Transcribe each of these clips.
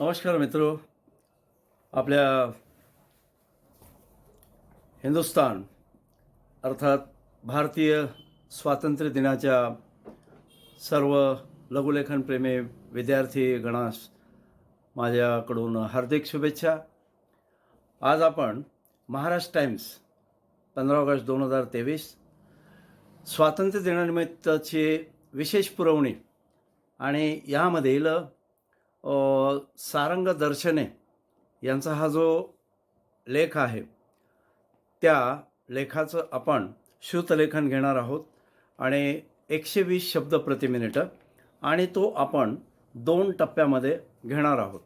नमस्कार मित्रो. आपल्या हिंदुस्तान अर्थात भारतीय स्वातंत्र्य दिनाच्या सर्व लघुलेखनप्रेमी विद्यार्थी गणास माझ्याकडून हार्दिक शुभेच्छा. आज आपण महाराष्ट्र टाइम्स 15 ऑगस्ट 2023 स्वातंत्र्य दिनानिमित्तची विशेष पुरवणी आणि यामधील सारंग दर्शने यांचा हा जो लेख आहे त्या लेखाचं आपण श्रुतलेखन घेणार आहोत आणि 120 शब्द प्रति मिनिट आणि तो आपण 2 टप्प्यामध्ये घेणार आहोत.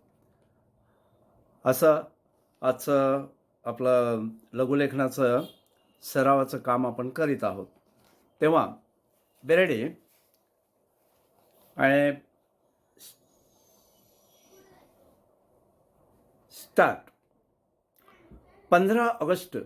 असं आजचं आपलं लघुलेखनाचं सरावाचं काम आपण करीत आहोत. तेव्हा बेरेडी आणि स्टार्ट. 15 ऑगस्ट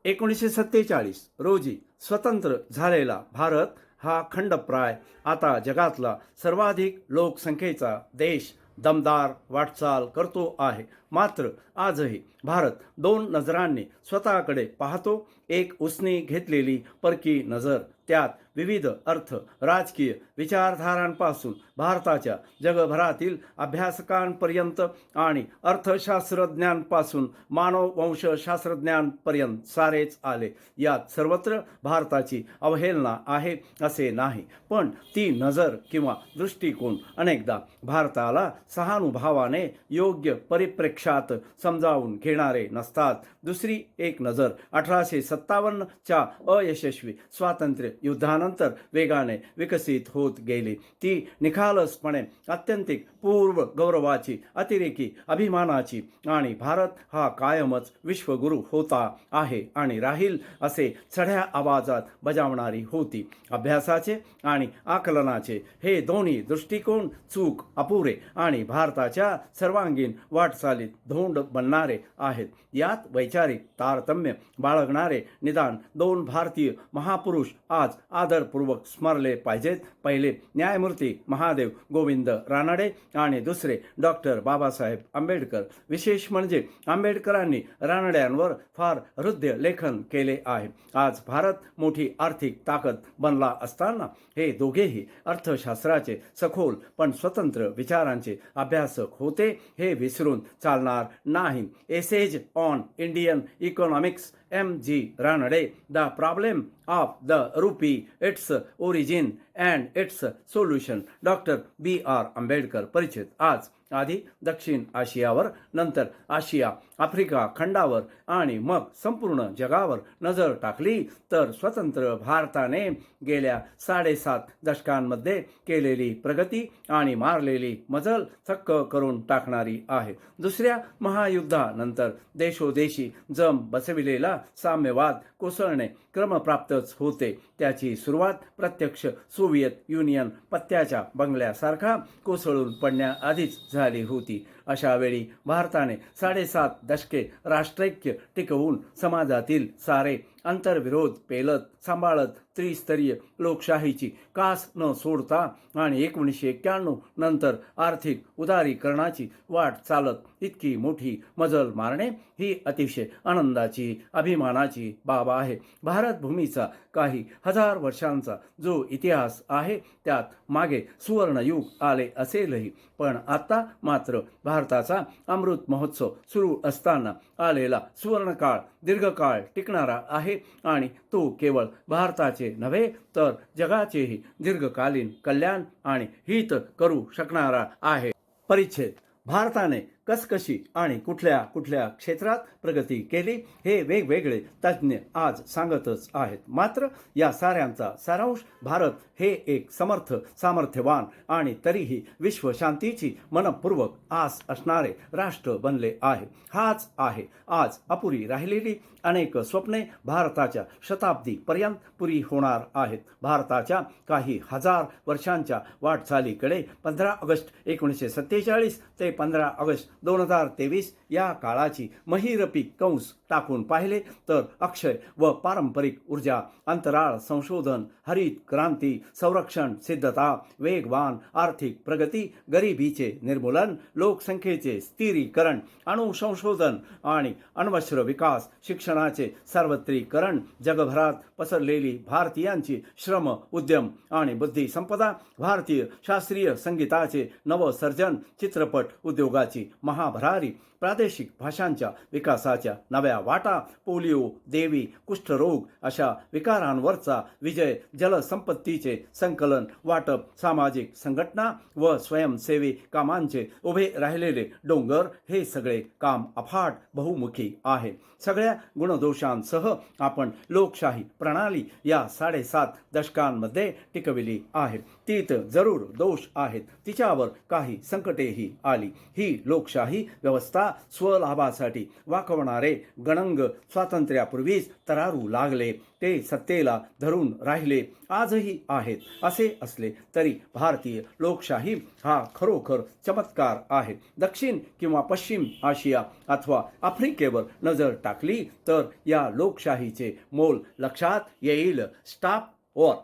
1947 रोजी स्वतंत्र झालेला भारत हा खंडप्राय आता जगातला सर्वाधिक लोकसंख्येचा देश दमदार वाटचाल करतो आहे. मात्र आजही भारत 2 नजरांनी स्वतःकडे पाहतो. एक उसने घेतलेली परकी नजर, त्यात विविध अर्थ, राजकीय विचारधारांपासून भारताच्या जगभरातील अभ्यासकांपर्यंत आणि अर्थशास्त्रज्ञांपासून मानववंशशास्त्रज्ञांपर्यंत सारेच आले. यात सर्वत्र भारताची अवहेलना आहे असे नाही, पण ती नजर किंवा दृष्टिकोन अनेकदा भारताला सहानुभावाने योग्य परिप्रेक्ष्यात समजावून घेणारे नसतात. दुसरी एक नजर 1857च्या अयशस्वी स्वातंत्र्य युद्धानंतर वेगाने विकसित होत गेली. ती निखालसपणे अत्यंतिक पूर्व गौरवाची, अतिरेकी अभिमानाची आणि भारत हा कायमच विश्वगुरू होता, आहे आणि राहील असे चढ्या आवाजात बजावणारी होती. अभ्यासाचे आणि आकलनाचे हे दोन्ही दृष्टिकोन चूक, अपुरे आणि भारताच्या सर्वांगीण वाटचालीत धोंड बनणारे आहेत. यात वैचारिक तारतम्य बाळगणारे निदान 2 भारतीय महापुरुष आज आदरपूर्वक स्मरले पाहिजेत. पहिले न्यायमूर्ती महादेव गोविंद रानडे आणि दुसरे डॉक्टर बाबासाहेब आंबेडकर. विशेष म्हणजे आंबेडकरांनी रानड्यांवर फार हृदय लेखन केले आहे. आज भारत मोठी आर्थिक ताकद बनला असताना हे दोघेही अर्थशास्त्राचे सखोल पण स्वतंत्र विचारांचे अभ्यासक होते हे विसरून चालणार नाही. Essays on Indian economics M.G. Ranade, the problem of the rupee, its origin and its solution, doctor B.R. Ambedkar. परिचित. आज आधी दक्षिण आशियावर, नंतर आशिया आफ्रिका खंडावर आणि मग संपूर्ण जगावर नजर टाकली तर स्वतंत्र भारताने गेल्या 7.5 दशकांमध्ये केलेली प्रगती आणि मारलेली मजल थक्क करून टाकणारी आहे. दुसऱ्या महायुद्धानंतर देशोदेशी जम बसविलेला साम्यवाद कोसळणे क्रमप्राप्तच होते. त्याची सुरुवात प्रत्यक्ष सोव्हिएत युनियन पत्त्याच्या बंगल्यासारखा कोसळून पडण्याआधीच झाली होती. अशा वेळी भारताने 7.5 दशके राष्ट्रैक्य टिकवून समाजातील सारे आंतरविरोध पेलत सांभाळत त्रिस्तरीय लोकशाहीची कास न सोडता आणि 1991 नंतर आर्थिक उदारीकरणाची वाट चालत इतकी मोठी मजल मारणे ही अतिशय आनंदाची, अभिमानाची बाब आहे. भारतभूमीचा काही हजार वर्षांचा जो इतिहास आहे त्यात मागे सुवर्णयुग आले असेलही, पण आता मात्र भारताचा अमृत महोत्सव सुरू असताना आलेला सुवर्णकाळ दीर्घकाळ टिकणारा आहे आणि तो केवळ भारताचे नव्हे तर जगाचेही दीर्घकालीन कल्याण आणि हित करू शकणारा आहे. परिच्छेद. भारताने कसकशी आणि कुठल्या कुठल्या क्षेत्रात प्रगती केली हे वेगवेगळे तज्ज्ञ आज सांगतच आहेत. मात्र या साऱ्यांचा सारांश भारत हे एक समर्थ, सामर्थ्यवान आणि तरीही विश्वशांतीची मनपूर्वक आस असणारे राष्ट्र बनले आहे. हाच आहे आज अपुरी राहिलेली अनेक स्वप्ने भारताच्या शताब्दीपर्यंत पुरी होणार आहेत. भारताच्या काही हजार वर्षांच्या वाटचालीकडे 15 ऑगस्ट 1947 ते 15 ऑगस्ट 2023 या काळाची महिरपी कंस टाकून पाहिले तर अक्षय व पारंपरिक ऊर्जा, अंतराळ संशोधन, हरित क्रांती, संरक्षण सिद्धता, वेगवान आर्थिक प्रगती, गरिबीचे निर्मूलन, लोकसंख्येचे स्थिरीकरण, अणुसंशोधन आणि अण्वस्त्र विकास, शिक्षणाचे सार्वत्रिकरण, जगभरात पसरलेली भारतीयांची श्रम, उद्यम आणि बुद्धी संपदा, भारतीय शास्त्रीय संगीताचे नवसर्जन, चित्रपट उद्योगाची महाभरारी, प्रादेशिक भाषांच्या विकासाच्या नव्या वाटा, पोलिओ, देवी, कुष्ठरोग अशा विकारांवरचा विजय, जलसंपत्तीचे संकलन, वाटप, सामाजिक संघटना व स्वयंसेवी कामांचे उभे राहिलेले डोंगर, हे सगळे काम अफाट बहुमुखी आहे. सगळ्या गुणदोषांसह आपण लोकशाही प्रणाली या 7.5 दशकांमध्ये टिकविली आहे. तीत जरूर दोष आहेत, तिच्यावर काही संकटेही आली. ही लोकशाही व्यवस्था स्वलाभासाठी वाकवणारे गणंग स्वातंत्र्यापूर्वीच तरारू लागले, ते सत्तेला धरून राहिले, आजही आहेत. असे असले तरी भारतीय लोकशाही हा खरोखर चमत्कार आहे. दक्षिण किंवा पश्चिम आशिया अथवा आफ्रिकेवर नजर टाकली तर या लोकशाहीचे मोल लक्षात येईल. स्टॉप वर.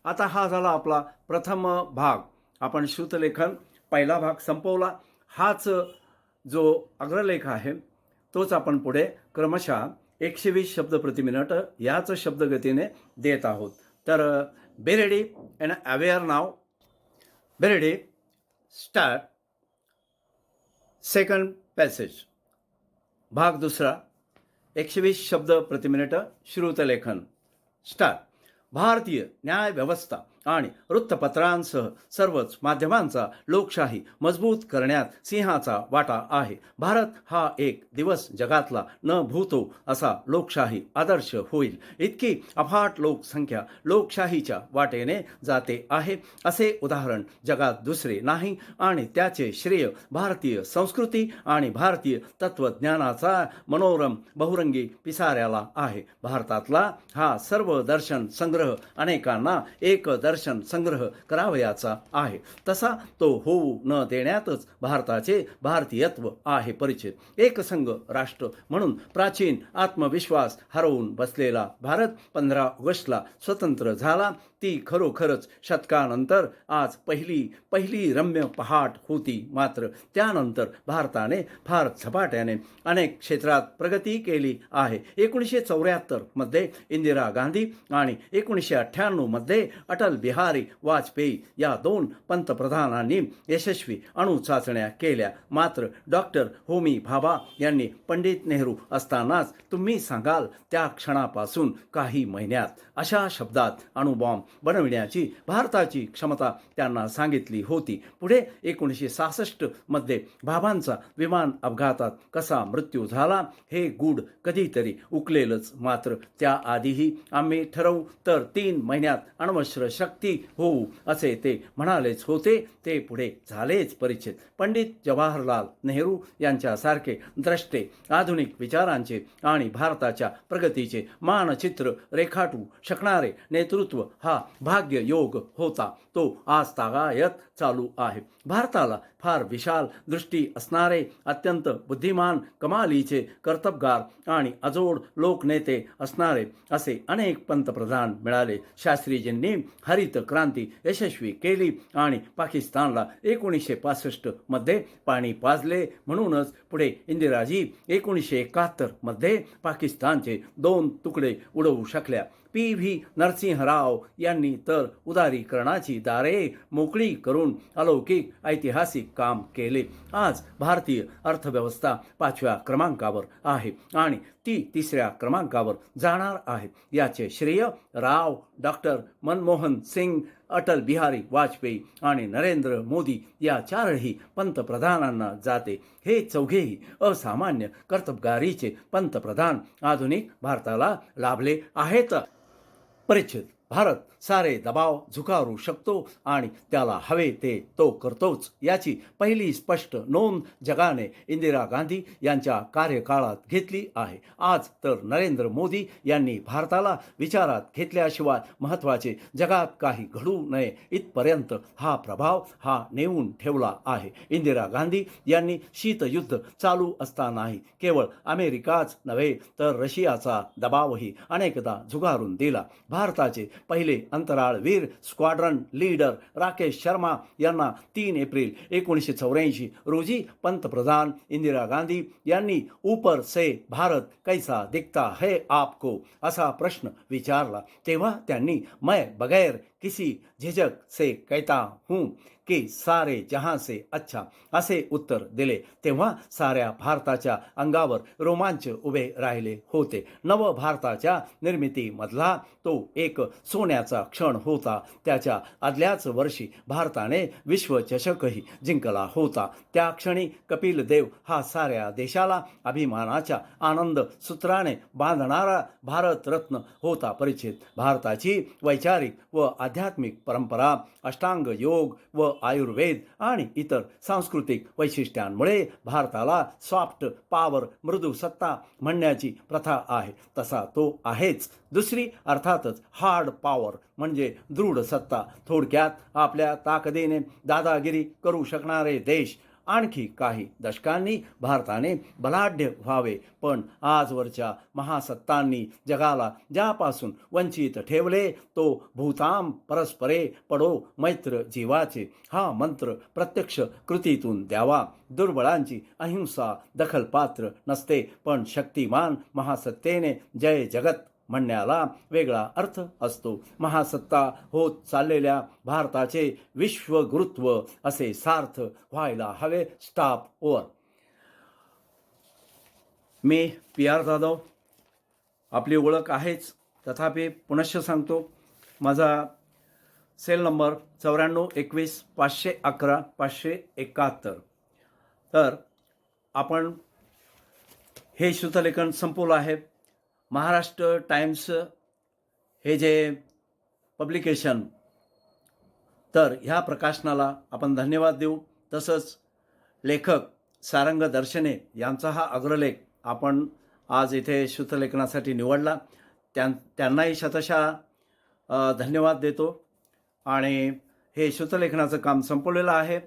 आता हा झाला आपला प्रथम भाग. आपण श्रुतलेखन पहिला भाग संपवला. हाच जो अग्रलेख आहे तोच आपण पुढे क्रमशः 120 शब्द प्रति मिनिट याच शब्दगतीने देत आहोत. तर be ready and aware now. Be ready. Start. Second passage. भाग दुसरा 120 शब्द प्रति मिनिट श्रुतलेखन. स्टार्ट. भारतीय न्याय व्यवस्था आणि वृत्तपत्रांसह सर्वच माध्यमांचा लोकशाही मजबूत करण्यात सिंहाचा वाटा आहे. भारत हा एक दिवस जगातला न भूतो असा लोकशाही आदर्श होईल. इतकी अफाट लोकसंख्या लोकशाहीच्या वाटेने जाते आहे असे उदाहरण जगात दुसरे नाही आणि त्याचे श्रेय भारतीय संस्कृती आणि भारतीय तत्वज्ञानाचा मनोरम बहुरंगी पिसाऱ्याला आहे. भारतातला हा सर्व दर्शन संग्रह अनेकांना एक दर्शन संग्रह करावयाचा आहे. तसा तो होऊ न देण्यातच भारताचे भारतीयत्व आहे परिचित. एकसंघ राष्ट्र म्हणून प्राचीन आत्मविश्वास हरवून बसलेला भारत 15 ऑगस्टला स्वतंत्र झाला. ती खरोखरच शतकानंतर आज पहिली रम्य पहाट होती. मात्र त्यानंतर भारताने फार झपाट्याने अनेक क्षेत्रात प्रगती केली आहे. 1974 मध्ये इंदिरा गांधी आणि 1998 मध्ये अटल बिहारी वाजपेयी या 2 पंतप्रधानांनी यशस्वी अणुचाचण्या केल्या. मात्र डॉक्टर होमी भाभा यांनी पंडित नेहरू असतानाच तुम्ही सांगाल त्या क्षणापासून काही महिन्यात अशा शब्दात अणुबॉम्ब बनविण्याची भारताची क्षमता त्यांना सांगितली होती. पुढे 1966 मध्ये भाभांचा विमान अपघातात कसा मृत्यू झाला हे गूढ कधीतरी उकलेलच. मात्र त्याआधीही आम्ही ठरवू तर 3 महिन्यात अण्वस्त्र शक्ती होऊ असे ते म्हणालेच होते. ते पुढे झालेच परिचित. पंडित जवाहरलाल नेहरू यांच्यासारखे द्रष्टे आधुनिक विचारांचे आणि भारताच्या प्रगतीचे मानचित्र रेखाटू शकणारे नेतृत्व हा भाग्य योग होता. तो आज तागायत चालू आहे. भारताला फार विशाल दृष्टी असणारे अत्यंत बुद्धिमान, कमालीचे कर्तबगार आणि अजोड लोकनेते असणारे असे अनेक पंतप्रधान मिळाले. शास्त्रीजींनी हरित क्रांती यशस्वी केली आणि पाकिस्तानला 1965 मध्ये पाणी पाजले. म्हणूनच पुढे इंदिराजी 1971 मध्ये पाकिस्तानचे 2 तुकडे उडवू शकल्या. PV नरसिंहराव यांनी तर उदारीकरणाची दारे मोकळी करून अलौकिक ऐतिहासिक काम केले. आज भारतीय अर्थव्यवस्था 5व्या क्रमांकावर आहे आणि ती 3ऱ्या क्रमांकावर जाणार आहे. याचे श्रेय राव, डॉक्टर मनमोहन सिंग, अटल बिहारी वाजपेयी आणि नरेंद्र मोदी या 4ही पंतप्रधानांना जाते. हे चौघेही असामान्य कर्तबगारीचे पंतप्रधान आधुनिक भारताला लाभले आहेत. परिचित. भारत सारे दबाव झुगारू शकतो आणि त्याला हवे ते तो करतोच याची पहिली स्पष्ट नोंद जगाने इंदिरा गांधी यांच्या कार्यकाळात घेतली आहे. आज तर नरेंद्र मोदी यांनी भारताला विचारात घेतल्याशिवाय महत्त्वाचे जगात काही घडू नये इथपर्यंत हा प्रभाव नेऊन ठेवला आहे. इंदिरा गांधी यांनी शीतयुद्ध चालू असतानाही केवळ अमेरिकाच नव्हे तर रशियाचा दबावही अनेकदा झुगारून दिला. भारताचे पहिले अंतराळवीर स्क्वाड्रन लीडर राकेश शर्मा यांना 3 एप्रिल 1984 रोजी पंतप्रधान इंदिरा गांधी यांनी ऊपर से भारत कैसा दिखता है आपको असा प्रश्न विचारला. तेव्हा त्यांनी मैं बगैर किसी झिझक से कहता हूँ की सारे जहां से अच्छा असे उत्तर दिले. तेव्हा साऱ्या भारताच्या अंगावर रोमांच उभे राहिले होते. नव भारताच्या निर्मितीमधला तो एक सोन्याचा क्षण होता. त्याच्या आदल्याच वर्षी भारताने विश्वचषकही जिंकला होता. त्या क्षणी कपिल देव हा साऱ्या देशाला अभिमानाच्या आनंद सूत्राने बांधणारा भारतरत्न होता परिचित. भारताची वैचारिक व आध्यात्मिक परंपरा, अष्टांग योग व आयुर्वेद आणि इतर सांस्कृतिक वैशिष्ट्यांमुळे भारताला सॉफ्ट पॉवर मृदू सत्ता म्हणण्याची प्रथा आहे. तसा तो आहेच. दुसरी अर्थातच हार्ड पॉवर म्हणजे दृढ सत्ता. थोडक्यात आपल्या ताकदीने दादागिरी करू शकणारे देश. आणखी काही दशकांनी भारताने बलाढ्य व्हावे, पण आजवरच्या महासत्तांनी जगाला ज्यापासून वंचित ठेवले तो भूताम परस्परे पडो मैत्र जीवाचे हा मंत्र प्रत्यक्ष कृतीतून द्यावा. दुर्बळांची अहिंसा दखलपात्र नसते, पण शक्तिमान महासत्तेने जय जगत म्हणण्याला वेगळा अर्थ असतो. महासत्ता होत चाललेल्या भारताचे विश्वगुरुत्व असे सार्थ व्हायला हवे. Stop over. मी PR जाधव. आपली ओळख आहेच, तथापि पुनश्च सांगतो. माझा सेल नंबर 94 21 511 571. तर आपण हे श्रुतलेखन संपवलं आहे. महाराष्ट्र टाइम्स हे जे पब्लिकेशन, तर ह्या प्रकाशनाला आपण धन्यवाद देऊ. तसंच लेखक सारंग दर्शने यांचा हा अग्रलेख आपण आज इथे श्रुतलेखनासाठी निवडला. त्यांनाही शतशः धन्यवाद देतो. आणि हे श्रुतलेखनाचं काम संपवलेलं आहे.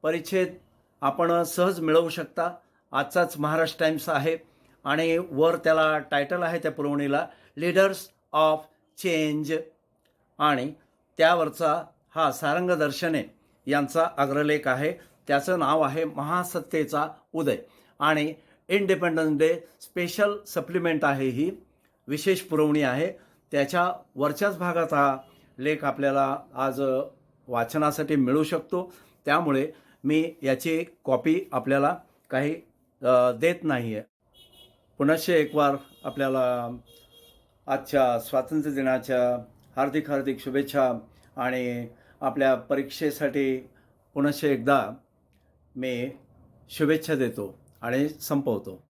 परिच्छेद आपण सहज मिळवू शकता. आजचाच महाराष्ट्र टाइम्स आहे आणि वर त्याला टायटल आहे त्या पुरवणीला लीडर्स ऑफ चेंज, आणि त्यावरचा हा सारंग दर्शने यांचा अग्रलेख आहे. त्याचं नाव आहे महासत्तेचा उदय. आणि इंडिपेंडन्स डे स्पेशल सप्लिमेंट आहे, ही विशेष पुरवणी आहे. त्याच्या वरच्याच भागात हा लेख आपल्याला आज वाचनासाठी मिळू शकतो. त्यामुळे मी याची कॉपी आपल्याला काही देत नाही आहे. पुनश्च एक बार आपल्याला आजच्या स्वातंत्र्य दिनाच्या हार्दिक हार्दिक शुभेच्छा. आणि आपल्या परीक्षेसाठी पुनश्च एकदा मी शुभेच्छा देतो आणि संपवतो.